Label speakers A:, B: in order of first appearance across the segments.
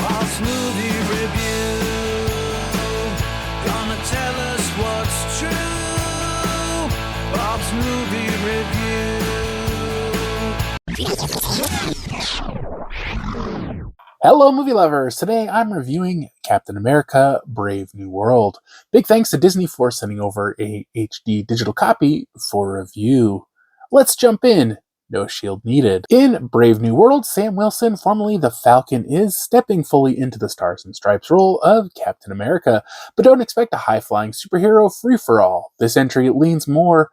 A: Bob's movie review. Gonna tell us what's true. Bob's movie review.
B: Hello movie lovers! Today I'm reviewing Captain America Brave New World. Big thanks to Disney for sending over a HD digital copy for review. Let's jump in. No shield needed. In Brave New World, Sam Wilson, formerly the Falcon, is stepping fully into the Stars and Stripes role of Captain America, but don't expect a high-flying superhero free-for-all. This entry leans more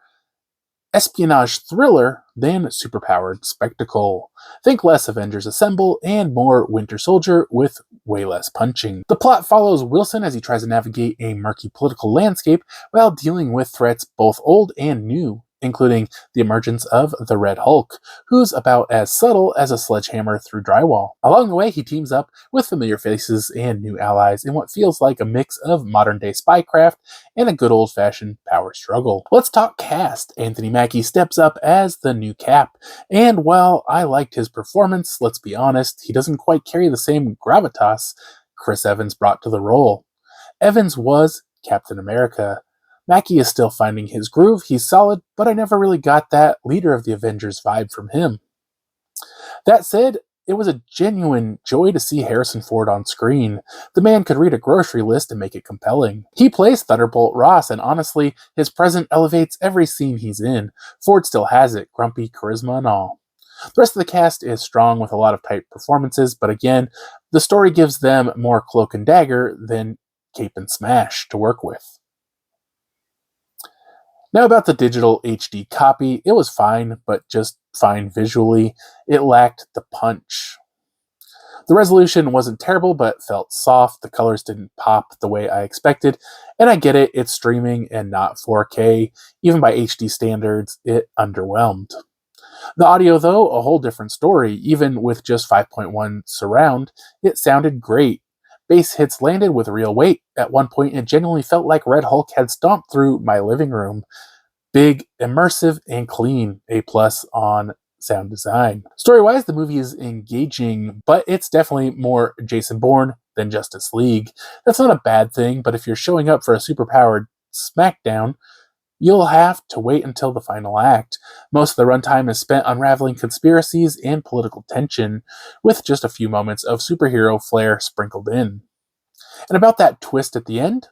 B: espionage thriller than superpowered spectacle. Think less Avengers Assemble and more Winter Soldier with way less punching. The plot follows Wilson as he tries to navigate a murky political landscape while dealing with threats both old and new, including the emergence of the Red Hulk, who's about as subtle as a sledgehammer through drywall. Along the way, he teams up with familiar faces and new allies in what feels like a mix of modern-day spycraft and a good old-fashioned power struggle. Let's talk cast. Anthony Mackie steps up as the new Cap, and while I liked his performance, let's be honest, he doesn't quite carry the same gravitas Chris Evans brought to the role. Evans was Captain America. Mackie is still finding his groove. He's solid, but I never really got that leader of the Avengers vibe from him. That said, it was a genuine joy to see Harrison Ford on screen. The man could read a grocery list and make it compelling. He plays Thunderbolt Ross, and honestly, his presence elevates every scene he's in. Ford still has it, grumpy charisma and all. The rest of the cast is strong with a lot of tight performances, but again, the story gives them more cloak and dagger than cape and smash to work with. Now about the digital HD copy, it was fine, but just fine visually. It lacked the punch. The resolution wasn't terrible, but felt soft. The colors didn't pop the way I expected, and I get it, it's streaming and not 4K. Even by HD standards, it underwhelmed. The audio, though, a whole different story. Even with just 5.1 surround, it sounded great. Bass hits landed with real weight. At one point, it genuinely felt like Red Hulk had stomped through my living room. Big, immersive, and clean. A+ on sound design. Story-wise, the movie is engaging, but it's definitely more Jason Bourne than Justice League. That's not a bad thing, but if you're showing up for a superpowered smackdown, you'll have to wait until the final act. Most of the runtime is spent unraveling conspiracies and political tension, with just a few moments of superhero flair sprinkled in. And about that twist at the end?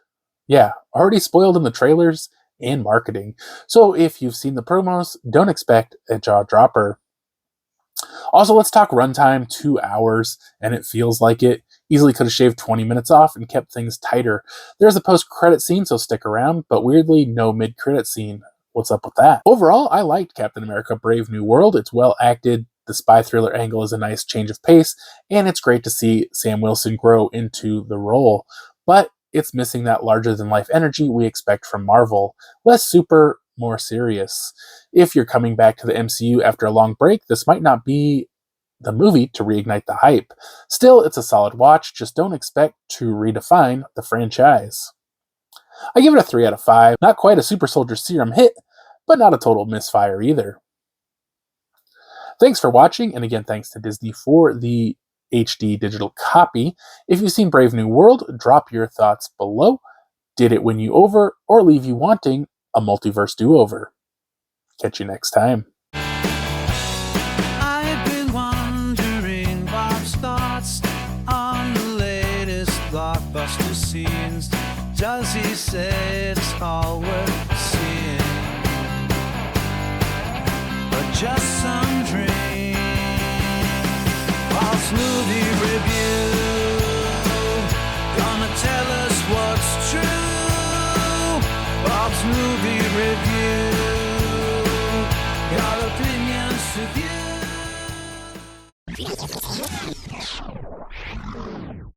B: Yeah, already spoiled in the trailers and marketing. So if you've seen the promos, don't expect a jaw dropper. Also, let's talk runtime. 2 hours, and it feels like it. Easily could have shaved 20 minutes off and kept things tighter. There's a post-credit scene, so stick around, but weirdly, no mid-credit scene. What's up with that? Overall, I liked Captain America Brave New World. It's well acted, the spy thriller angle is a nice change of pace, and it's great to see Sam Wilson grow into the role. But it's missing that larger-than-life energy we expect from Marvel. Less super, more serious. If you're coming back to the MCU after a long break, this might not be the movie to reignite the hype. Still, it's a solid watch, just don't expect to redefine the franchise. I give it a 3 out of 5. Not quite a Super Soldier Serum hit, but not a total misfire either. Thanks for watching, and again, thanks to Disney for the HD digital copy. If you've seen Brave New World, drop your thoughts below. Did it win you over, or leave you wanting a multiverse do-over? Catch you next time.
A: I've been wondering Bob's thoughts on the latest blockbuster scenes. Does he say it's all worth seeing, or just some dream? Bob's movie review, gonna tell us what's true. Bob's movie review.